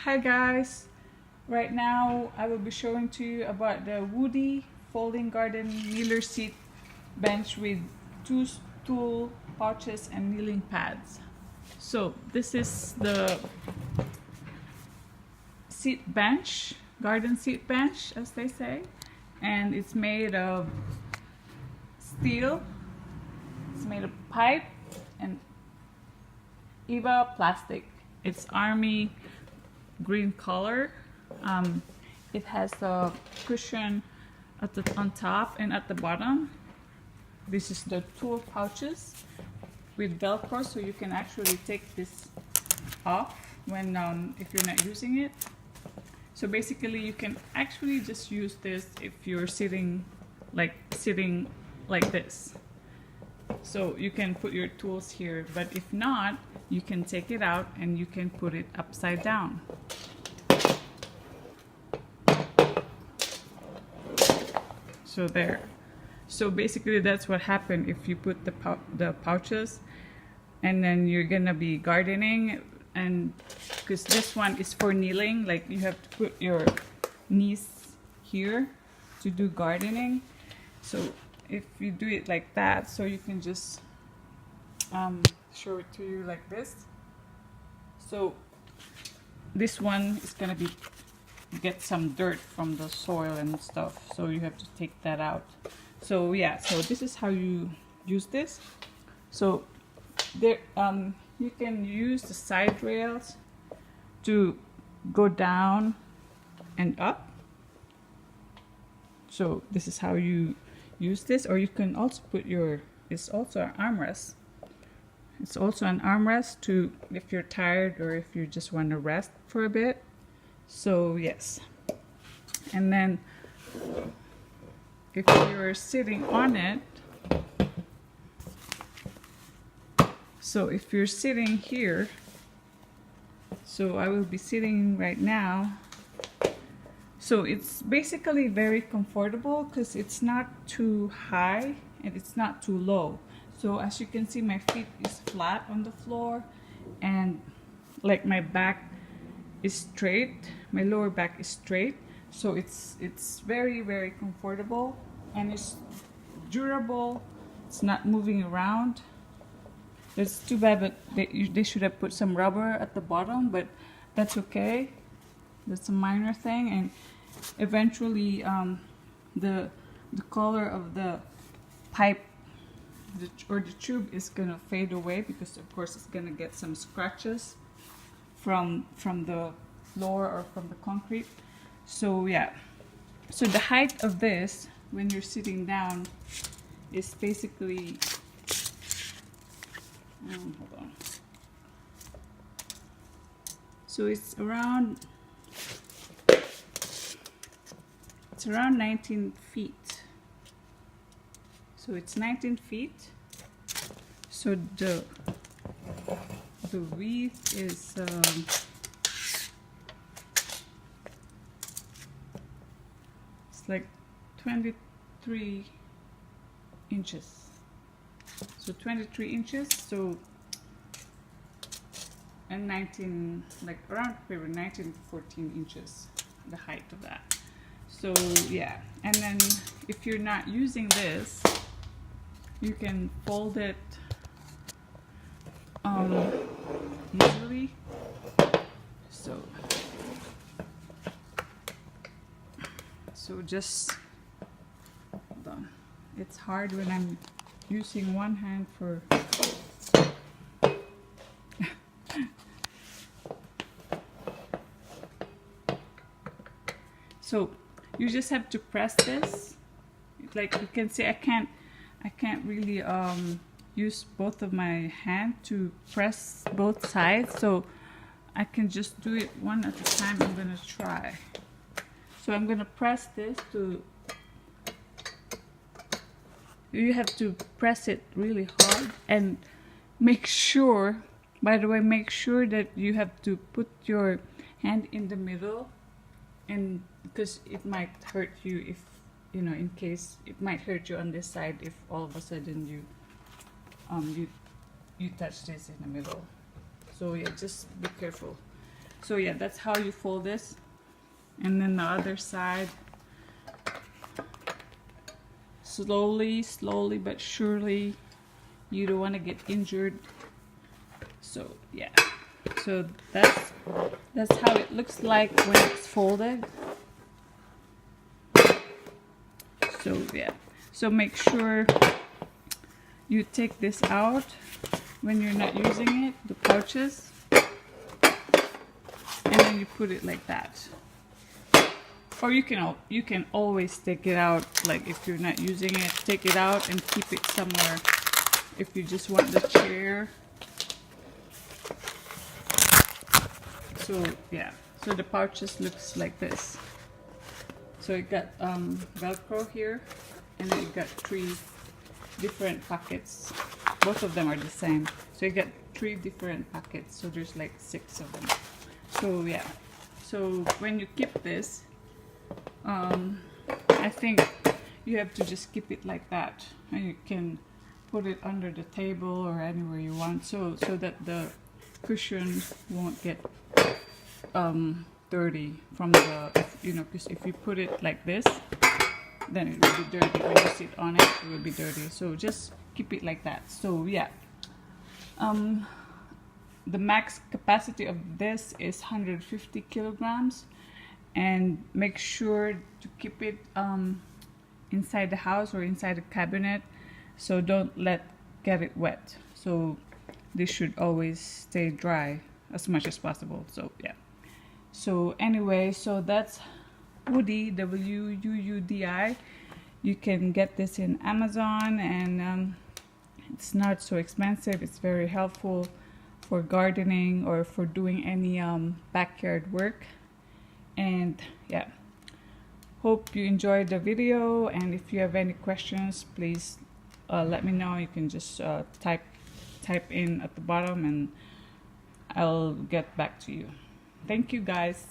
Hi guys, right now I will be showing to you about the Wuudi folding garden kneeler seat bench with two stool pouches and kneeling pads. So this is the seat bench, garden seat bench as they say, and it's made of steel, it's made of pipe and EVA plastic. It's army green color. It has a cushion on top and at the bottom. This is the tool pouches with velcro, so you can actually take this off when if you're not using it. So basically you can actually just use this if you're sitting like this. So you can put your tools here, but if not, you can take it out and you can put it upside down. So there. So basically that's what happened if you put the pouches and then you're gonna be gardening, and because this one is for kneeling, like you have to put your knees here to do gardening. So if you do it like that, so you can just show it to you like this. So this one is gonna be get some dirt from the soil and stuff, so you have to take that out. So yeah, so this is how you use this. So there you can use the side rails to go down and up. So this is how you use this, or you can also put your, it's also an armrest. It's also an armrest to, if you're tired or if you just want to rest for a bit. So yes, and then if you're sitting on it, so if you're sitting here, so I will be sitting right now. So it's basically very comfortable because it's not too high and it's not too low. So as you can see, my feet is flat on the floor, and like my back is straight, my lower back is straight. So it's very comfortable, and it's durable. It's not moving around. It's too bad, but they should have put some rubber at the bottom, but that's okay. That's a minor thing. And eventually the color of the pipe or the tube is gonna fade away, because of course it's gonna get some scratches from the floor or from the concrete. So yeah, so the height of this when you're sitting down is basically hold on. So it's around 19 feet. So it's 19 feet. So the width is it's like 23 inches. So 23 inches. So and 19, like around maybe 19 to 14 inches, the height of that. So yeah, and then if you're not using this, you can fold it easily. So just hold on. It's hard when I'm using one hand for so you just have to press this. Like you can see, I can't really use both of my hand to press both sides, so I can just do it one at a time. I'm gonna try. So I'm gonna press this to, you have to press it really hard, and make sure, by the way, make sure that you have to put your hand in the middle, and because it might hurt you if, you know, in case it might hurt you on this side if all of a sudden you touch this in the middle. So yeah, just be careful. So yeah, that's how you fold this. And then the other side, slowly but surely. You don't want to get injured. So yeah, so that's how it looks like when it's folded. So yeah, so make sure you take this out when you're not using it, the pouches, and then you put it like that. Or you can always take it out, like if you're not using it, take it out and keep it somewhere. If you just want the chair. So yeah, so the pouches looks like this. So it got velcro here, and then it got 3 different pockets. Both of them are the same. So you got 3 different pockets. So there's like 6 of them. So yeah, so when you keep this, I think you have to just keep it like that, and you can put it under the table or anywhere you want, so that the cushion won't get dirty from the, you know, because if you put it like this, then it will be dirty. When you sit on it, it will be dirty. So just keep it like that. So yeah, the max capacity of this is 150 kilograms, and make sure to keep it inside the house or inside the cabinet, so don't get it wet. So this should always stay dry as much as possible. So yeah, so anyway, so that's Wuudi, W-U-U-D-I. You can get this in Amazon, and it's not so expensive. It's very helpful for gardening or for doing any backyard work. And yeah, hope you enjoyed the video, and if you have any questions, please let me know. You can just type in at the bottom, and I'll get back to you. Thank you guys.